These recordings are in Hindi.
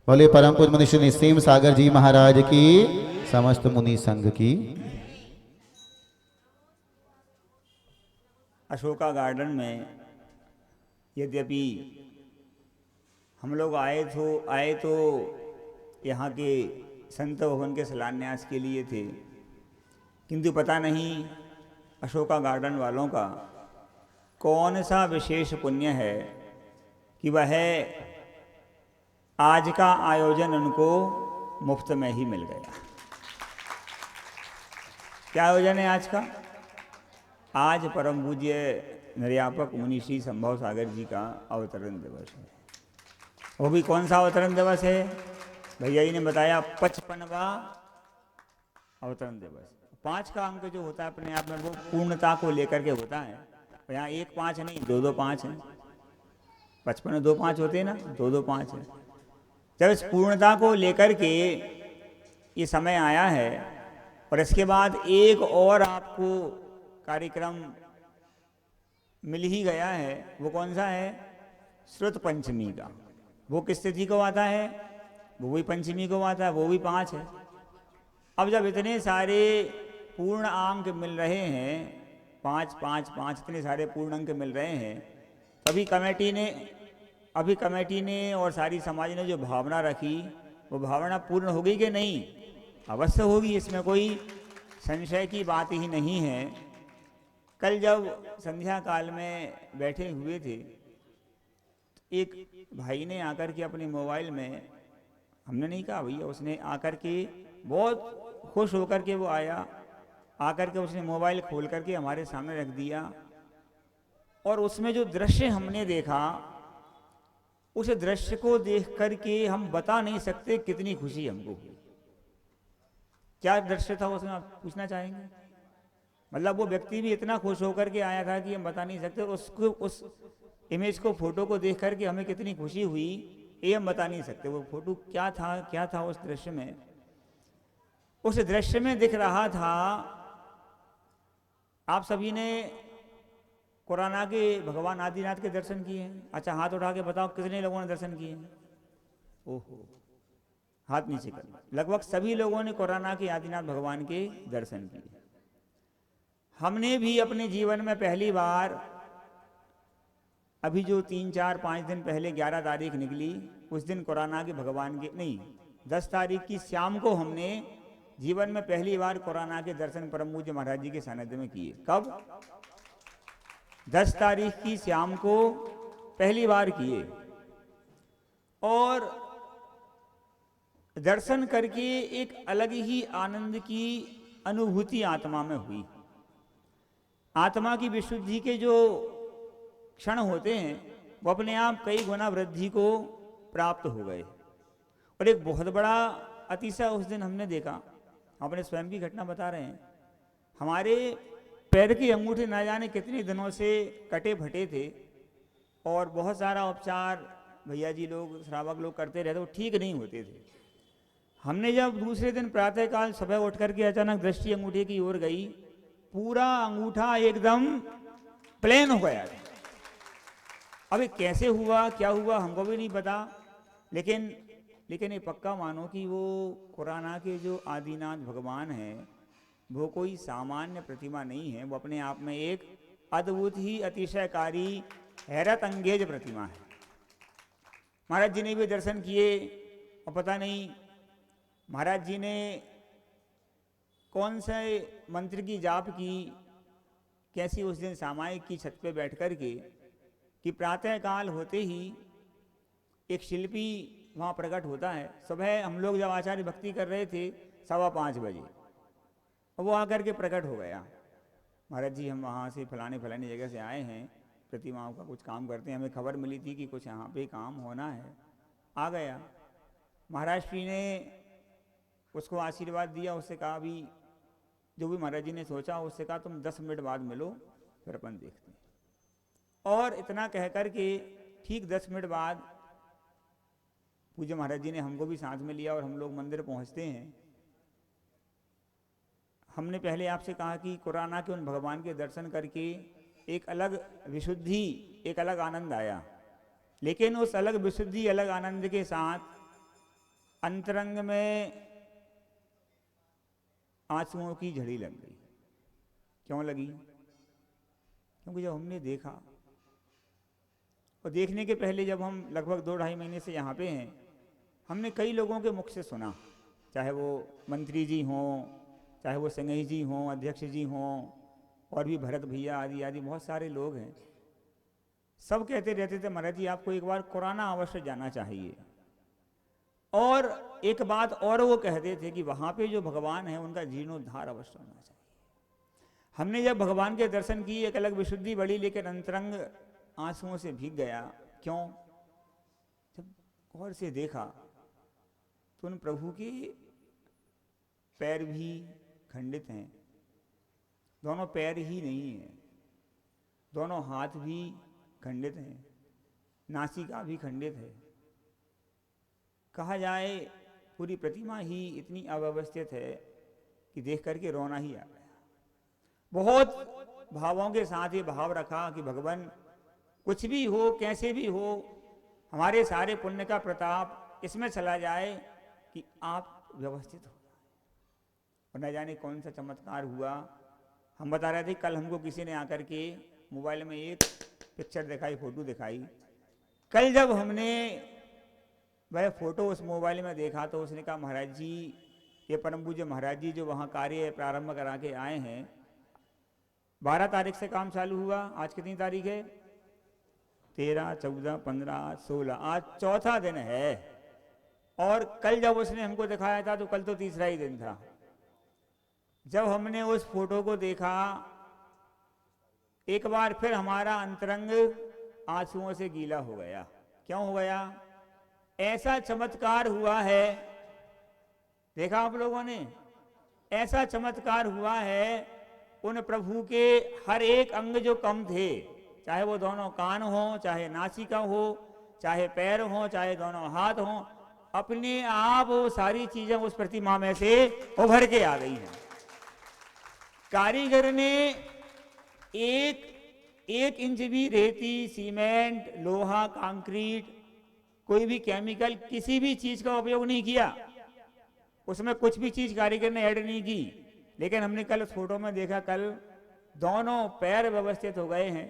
बोले परम पूज्य मुनि श्री निस्सीम सागर जी महाराज की, समस्त मुनि संघ की। अशोका गार्डन में यद्यपि हम लोग आए तो यहाँ के संत भवन के शिलान्यास के लिए थे, किंतु पता नहीं अशोका गार्डन वालों का कौन सा विशेष पुण्य है कि वह आज का आयोजन उनको मुफ्त में ही मिल गया। क्या आयोजन है आज का? आज परम पूज्य निर्यापक मुनि श्री संभव सागर जी का अवतरण दिवस है। वो भी कौन सा अवतरण दिवस है? भैया जी ने बताया 55वां अवतरण दिवस। 5 का अंक जो होता है अपने आप में वो पूर्णता को लेकर के होता है। यहाँ 1 5 नहीं, 2 2 5 है। 55 2 5 होते हैं ना, 2 2 5 है। जब इस पूर्णता को लेकर के ये समय आया है और इसके बाद एक और आपको कार्यक्रम मिल ही गया है, वो कौन सा है? श्रुत पंचमी का। वो किस तिथि को आता है? वो भी पंचमी को आता है, वो भी 5 है। अब जब इतने सारे पूर्ण अंक मिल रहे हैं, 5 5 5 इतने सारे पूर्ण अंक मिल रहे हैं, अभी कमेटी ने और सारी समाज ने जो भावना रखी, वो भावना पूर्ण होगी कि नहीं? अवश्य होगी, इसमें कोई संशय की बात ही नहीं है। कल जब संध्या काल में बैठे हुए थे, एक भाई ने आकर के अपने मोबाइल में, हमने नहीं कहा भैया, उसने आकर के बहुत खुश होकर के वो आया, आकर के उसने मोबाइल खोल करके हमारे सामने रख दिया और उसमें जो दृश्य हमने देखा, उस दृश्य को देख करके हम बता नहीं सकते कितनी खुशी हमको हुई। क्या दृश्य था उसमें, आप पूछना चाहेंगे? मतलब वो व्यक्ति भी इतना खुश होकर के आया था कि हम बता नहीं सकते। उसको, उस इमेज को, फोटो को देख करके हमें कितनी खुशी हुई ये हम बता नहीं सकते। वो फोटो क्या था उस दृश्य में? उस दृश्य में दिख रहा था, आप सभी ने कोरोना के भगवान आदिनाथ के दर्शन किए हैं? अच्छा हाथ उठा के बताओ कितने लोगों ने दर्शन किए हैं? ओहो, हाथ नीचे करना। लगभग सभी लोगों ने कोरोना के आदिनाथ भगवान के दर्शन किए। हमने भी अपने जीवन में पहली बार, अभी जो 3 4 5 दिन पहले 11 तारीख निकली, उस दिन कोरोना के भगवान के, नहीं 10 तारीख की शाम को हमने जीवन में पहली बार कोरोना के दर्शन परम पूज्य महाराज जी के सानिध्य में किए। कब? 10 तारीख की शाम को पहली बार किए और दर्शन करके एक अलग ही आनंद की अनुभूति आत्मा में हुई। आत्मा की विशुद्धि के जो क्षण होते हैं वो अपने आप कई गुना वृद्धि को प्राप्त हो गए। और एक बहुत बड़ा अतिशय उस दिन हमने देखा, अपने स्वयं की घटना बता रहे हैं। हमारे पैर के अंगूठे ना जाने कितने दिनों से कटे फटे थे और बहुत सारा उपचार भैया जी लोग, श्रावक लोग करते रहते, वो ठीक नहीं होते थे। हमने जब दूसरे दिन प्रातःकाल सुबह उठ करके अचानक दृष्टि अंगूठे की ओर गई, पूरा अंगूठा एकदम प्लेन हो गया। अभी कैसे हुआ, क्या हुआ, हमको भी नहीं पता, लेकिन ये पक्का मानो कि वो कोरोना के जो आदिनाथ भगवान हैं वो कोई सामान्य प्रतिमा नहीं है। वो अपने आप में एक अद्भुत ही अतिशयकारी हैरत अंगेज प्रतिमा है। महाराज जी ने भी दर्शन किए और पता नहीं महाराज जी ने कौन से मंत्र की जाप की, कैसी उस दिन सामायिक की छत पे बैठ कर के, कि प्रातःकाल होते ही एक शिल्पी वहाँ प्रकट होता है। सुबह हम लोग जब आचार्य भक्ति कर रहे थे 5:15 बजे, और वो आकर के प्रकट हो गया। महाराज जी हम वहाँ से फलाने जगह से आए हैं, प्रतिमाओं का कुछ काम करते हैं, हमें खबर मिली थी कि कुछ यहाँ पे काम होना है। आ गया, महाराज श्री ने उसको आशीर्वाद दिया, उससे कहा भी जो भी महाराज जी ने सोचा, उससे कहा तुम 10 मिनट बाद मिलो, फिर अपन देखते हैं। और इतना कह कर के ठीक 10 मिनट बाद पूज्य महाराज जी ने हमको भी साथ में लिया और हम लोग मंदिर पहुंचते हैं। हमने पहले आपसे कहा कि कोरोना के उन भगवान के दर्शन करके एक अलग विशुद्धि, एक अलग आनंद आया, लेकिन उस अलग विशुद्धि, अलग आनंद के साथ अंतरंग में आंसुओं की झड़ी लग गई। क्यों लगी? क्योंकि जब हमने देखा, और देखने के पहले जब हम लगभग 2-2.5 महीने से यहाँ पे हैं, हमने कई लोगों के मुख से सुना, चाहे वो मंत्री जी हों, चाहे वो संघई जी हों, अध्यक्ष जी हों, और भी भरत भैया आदि आदि बहुत सारे लोग हैं। सब कहते रहते थे महाराज जी आपको एक बार कुराना अवश्य जाना चाहिए। और एक बात और वो कहते थे कि वहाँ पे जो भगवान है उनका जीर्णोद्धार अवश्य होना चाहिए। हमने जब भगवान के दर्शन किए एक अलग विशुद्धि बढ़ी, लेकिन अंतरंग आंसुओं से भीग गया। क्यों? जब गौर से देखा तो उन प्रभु के पैर भी खंडित हैं, दोनों पैर ही नहीं हैं, दोनों हाथ भी खंडित हैं, नासिका भी खंडित है। कहा जाए पूरी प्रतिमा ही इतनी अव्यवस्थित है कि देख करके रोना ही आ गया। बहुत भावों के साथ ये भाव रखा कि भगवान कुछ भी हो, कैसे भी हो, हमारे सारे पुण्य का प्रताप इसमें चला जाए कि आप व्यवस्थित हो जाए। और न जाने कौन सा चमत्कार हुआ। हम बता रहे थे, कल हमको किसी ने आकर के मोबाइल में एक पिक्चर दिखाई, फोटो दिखाई। कल जब हमने वह फोटो उस मोबाइल में देखा तो उसने कहा महाराज जी, ये परम पूज्य महाराज जी जो वहाँ कार्य प्रारंभ करा के आए हैं, 12 तारीख से काम चालू हुआ। आज कितनी तारीख है? 13, 14, 15, 16, आज चौथा दिन है। और कल जब उसने हमको दिखाया था तो कल तो तीसरा ही दिन था। जब हमने उस फोटो को देखा, एक बार फिर हमारा अंतरंग आंसुओं से गीला हो गया। क्यों हो गया? ऐसा चमत्कार हुआ है। देखा आप लोगों ने? ऐसा चमत्कार हुआ है, उन प्रभु के हर एक अंग जो कम थे, चाहे वो दोनों कान हो, चाहे नासिका हो, चाहे पैर हो, चाहे दोनों हाथ हो, अपने आप वो सारी चीजें उस प्रतिमा में से उभर के आ गई हैं। कारीगर ने एक इंच भी रेती, सीमेंट, लोहा, कंक्रीट, कोई भी केमिकल, किसी भी चीज का उपयोग नहीं किया। उसमें कुछ भी चीज कारीगर ने ऐड नहीं की। लेकिन हमने कल उस फोटो में देखा, कल दोनों पैर व्यवस्थित हो गए हैं,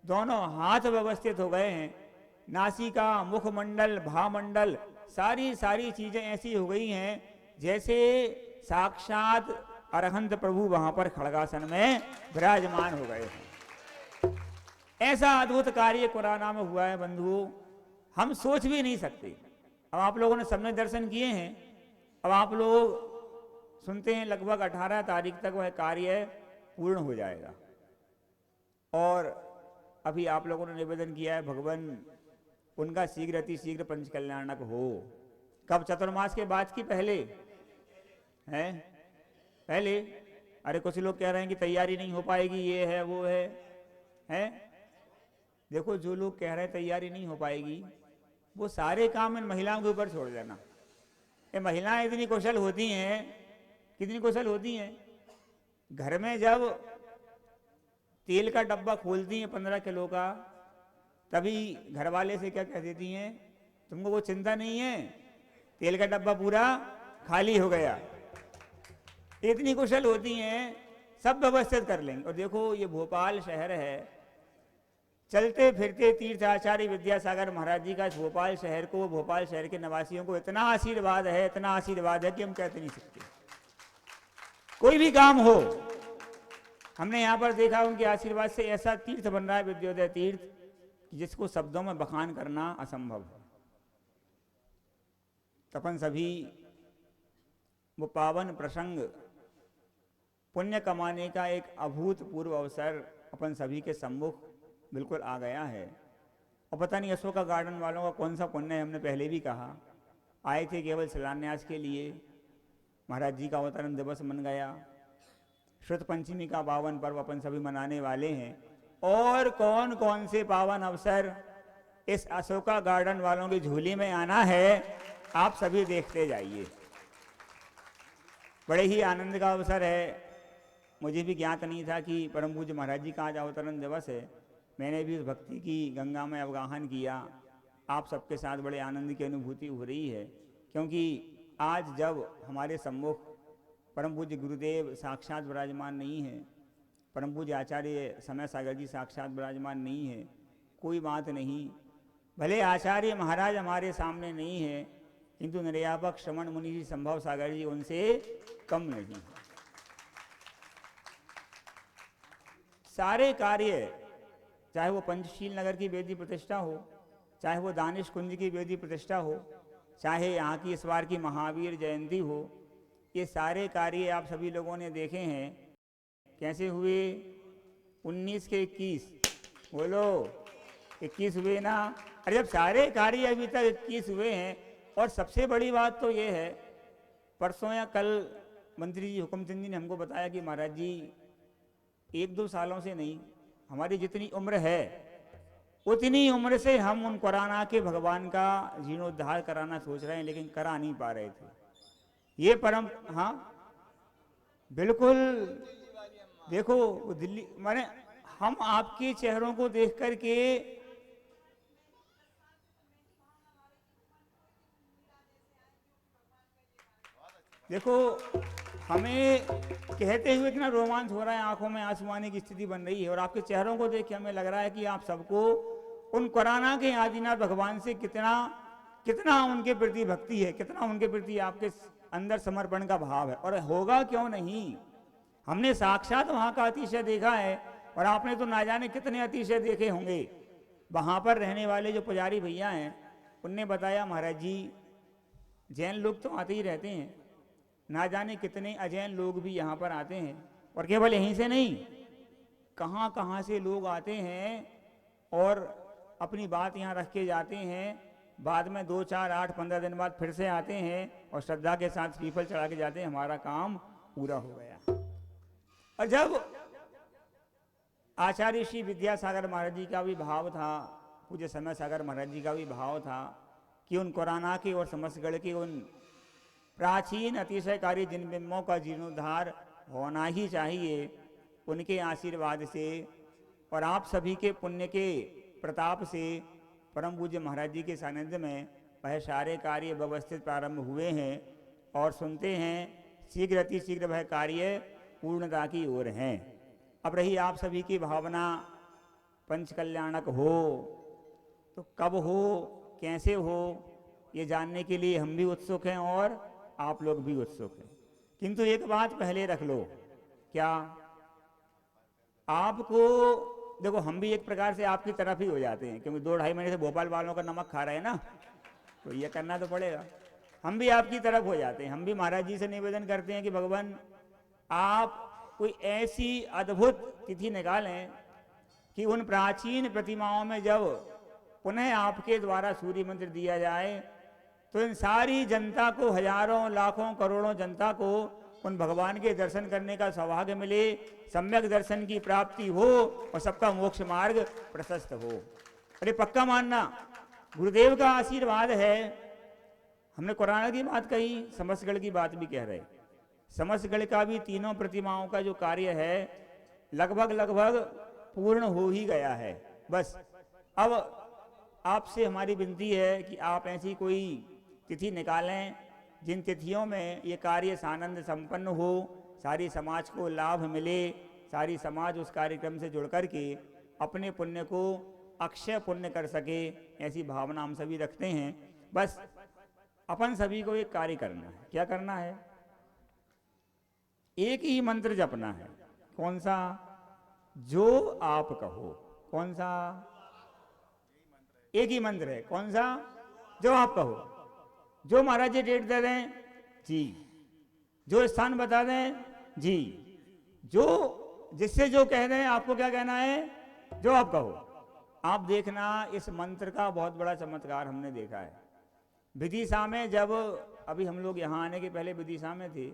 दोनों हाथ व्यवस्थित हो गए हैं, नासिका, मुखमंडल, भामंडल, सारी चीजें ऐसी हो गई हैं जैसे साक्षात अरहंत प्रभु वहां पर खड़गासन में विराजमान हो गए हैं। ऐसा अद्भुत कार्य कुराना में हुआ है बंधुओं, हम सोच भी नहीं सकते। अब आप लोगों ने सबने दर्शन किए हैं। अब आप लोग सुनते हैं लगभग 18 तारीख तक वह कार्य पूर्ण हो जाएगा। और अभी आप लोगों ने निवेदन किया है भगवान उनका शीघ्र अति शीघ्र पंचकल्याणक हो। कब? चतुर्मास के बाद की पहले है? पहले? अरे कुछ लोग कह रहे हैं कि तैयारी नहीं हो पाएगी, ये है वो है? देखो, जो लोग कह रहे हैं तैयारी नहीं हो पाएगी, वो सारे काम इन महिलाओं के ऊपर छोड़ देना। ये महिलाएं इतनी कुशल होती हैं, कितनी कुशल होती हैं। घर में जब तेल का डब्बा खोलती हैं 15 किलो का, तभी घर वाले से क्या कह देती हैं, तुमको वो चिंता नहीं है, तेल का डब्बा पूरा खाली हो गया। इतनी कुशल होती हैं, सब व्यवस्थित कर लेंगे। और देखो, ये भोपाल शहर है, चलते फिरते तीर्थ आचार्य विद्यासागर महाराज जी का इस भोपाल शहर को, भोपाल शहर के निवासियों को इतना आशीर्वाद है, इतना आशीर्वाद है कि हम कहते नहीं सकते। कोई भी काम हो, हमने यहाँ पर देखा उनके आशीर्वाद से ऐसा तीर्थ बन रहा है, विद्योदय तीर्थ, जिसको शब्दों में बखान करना असंभव है। अपन सभी वो पावन प्रसंग, पुण्य कमाने का एक अभूतपूर्व अवसर अपन सभी के सम्मुख बिल्कुल आ गया है। और पता नहीं अशोका गार्डन वालों का कौन सा पुण्य है, हमने पहले भी कहा। आए थे केवल शिलान्यास के लिए, महाराज जी का अवतरण दिवस मन गया, श्रुत पंचमी का पावन पर्व अपन सभी मनाने वाले हैं। और कौन कौन से पावन अवसर इस अशोका गार्डन वालों की झोली में आना है, आप सभी देखते जाइए। बड़े ही आनंद का अवसर है। मुझे भी ज्ञात नहीं था कि परम पूज्य महाराज जी का आज अवतरण दिवस है। मैंने भी उस भक्ति की गंगा में अवगाहन किया। आप सबके साथ बड़े आनंद की अनुभूति हो रही है। क्योंकि आज जब हमारे सम्मुख परम पूज्य गुरुदेव साक्षात विराजमान नहीं है, परम पूज्य आचार्य समय सागर जी साक्षात विराजमान नहीं है, कोई बात नहीं। भले आचार्य महाराज हमारे सामने नहीं है, किंतु निर्यापक श्रवण मुनि जी संभव सागर जी उनसे कम नहीं है। सारे कार्य, चाहे वो पंचशील नगर की वेदी प्रतिष्ठा हो, चाहे वो दानिश कुंज की वेदी प्रतिष्ठा हो, चाहे यहाँ की इस बार की महावीर जयंती हो, ये सारे कार्य आप सभी लोगों ने देखे हैं कैसे हुए। 19 के 21 बोलो, 21 हुए ना। अरे जब सारे कार्य अभी तक 21 हुए हैं, और सबसे बड़ी बात तो ये है, परसों या कल मंत्री जी हुकुमचंद जी ने हमको बताया कि महाराज जी 1-2 सालों से नहीं, हमारी जितनी उम्र है उतनी उम्र से हम उन कुराना के भगवान का जीर्णोद्धार कराना सोच रहे हैं, लेकिन करा नहीं पा रहे थे। ये परम, हाँ बिल्कुल। देखो वो दिल्ली, माने हम आपके चेहरों को देख करके देखो, हमें कहते हुए इतना रोमांच हो रहा है, आंखों में आंसू आने की स्थिति बन रही है, और आपके चेहरों को देख के हमें लग रहा है कि आप सबको उन कुराना के आदिनाथ भगवान से कितना कितना उनके प्रति भक्ति है, कितना उनके प्रति आपके अंदर समर्पण का भाव है। और होगा क्यों नहीं, हमने साक्षात वहां का अतिशय देखा है, और आपने तो ना जाने कितने अतिशय देखे होंगे। वहां पर रहने वाले जो पुजारी भैया हैं, उनने बताया महाराज जी जैन लोग तो आते ही रहते हैं, ना जाने कितने अजैन लोग भी यहाँ पर आते हैं, और केवल यहीं से नहीं, कहाँ कहाँ से लोग आते हैं और अपनी बात यहाँ रख के जाते हैं। बाद में 2, 4, 8, 15 दिन बाद फिर से आते हैं और श्रद्धा के साथ श्रीफल चढ़ा के जाते हैं, हमारा काम पूरा हो गया। और जब आचार्य श्री विद्यासागर महाराज जी का भी भाव था, पूज्य समय सागर महाराज जी का भी भाव था कि उन कुराना के और समस्तगढ़ के उन प्राचीन अतिशयकारी जिन बिंबों का जीर्णोद्धार होना ही चाहिए, उनके आशीर्वाद से और आप सभी के पुण्य के प्रताप से परम पूज्य महाराज जी के सानिध्य में वह सारे कार्य व्यवस्थित प्रारंभ हुए हैं, और सुनते हैं शीघ्र अति शीघ्र वह कार्य पूर्णता की ओर हैं। अब रही आप सभी की भावना पंच कल्याणक हो तो कब हो, कैसे हो, ये जानने के लिए हम भी उत्सुक हैं और आप लोग भी उत्सुक हैं। किंतु एक बात पहले रख लो, क्या आपको देखो, हम भी एक प्रकार से आपकी तरफ ही हो जाते हैं, क्योंकि 2-2.5 महीने से भोपाल वालों का नमक खा रहे हैं ना, तो ये करना तो पड़ेगा। हम भी आपकी तरफ हो जाते हैं, हम भी महाराज जी से निवेदन करते हैं कि भगवान आप कोई ऐसी अद्भुत तिथि निकालें कि उन प्राचीन प्रतिमाओं में जब पुनः आपके द्वारा सूर्य मंत्र दिया जाए, तो इन सारी जनता को, हजारों लाखों करोड़ों जनता को उन भगवान के दर्शन करने का सौभाग्य मिले, सम्यक दर्शन की प्राप्ति हो और सबका मोक्ष मार्ग प्रशस्त हो। अरे पक्का मानना, गुरुदेव का आशीर्वाद है। हमने कुरान की बात कही, समस्तगढ़ की बात भी कह रहे। समस्तगढ़ का भी तीनों प्रतिमाओं का जो कार्य है लगभग लगभग पूर्ण हो ही गया है। बस अब आपसे हमारी विनती है कि आप ऐसी कोई तिथि निकालें जिन तिथियों में ये कार्य सानंद संपन्न हो, सारी समाज को लाभ मिले, सारी समाज उस कार्यक्रम से जुड़ कर के अपने पुण्य को अक्षय पुण्य कर सके, ऐसी भावना हम सभी रखते हैं। बस अपन सभी को एक कार्य करना है। क्या करना है? एक ही मंत्र जपना है। कौन सा? जो आप कहो। कौन सा? एक ही मंत्र है। कौन सा? जो आप कहो। जो महाराज जी डेट दे दें जी, जो स्थान बता दें जी, जो जिससे जो कह दें, आपको क्या कहना है? जो आप कहो। आप देखना, इस मंत्र का बहुत बड़ा चमत्कार हमने देखा है। विदिशा में, जब अभी हम लोग यहाँ आने के पहले विदिशा में थे।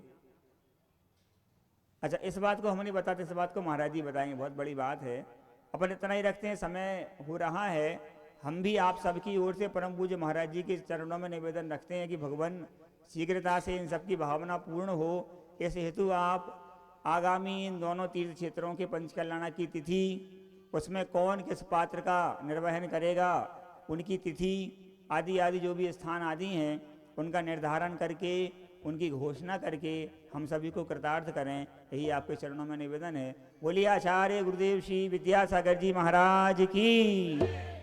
अच्छा, इस बात को हम नहीं बताते, इस बात को महाराज जी बताएंगे, बहुत बड़ी बात है। अपन इतना ही रखते हैं, समय हो रहा है। हम भी आप सबकी ओर से परम पूज्य महाराज जी के चरणों में निवेदन रखते हैं कि भगवान शीघ्रता से इन सबकी भावना पूर्ण हो। इस हेतु आप आगामी इन दोनों तीर्थ क्षेत्रों के पंचकल्याण की तिथि, उसमें कौन किस पात्र का निर्वहन करेगा, उनकी तिथि आदि आदि जो भी स्थान आदि हैं, उनका निर्धारण करके, उनकी घोषणा करके हम सभी को कृतार्थ करें, यही आपके चरणों में निवेदन है। बोलिए आचार्य गुरुदेव श्री विद्यासागर जी महाराज की।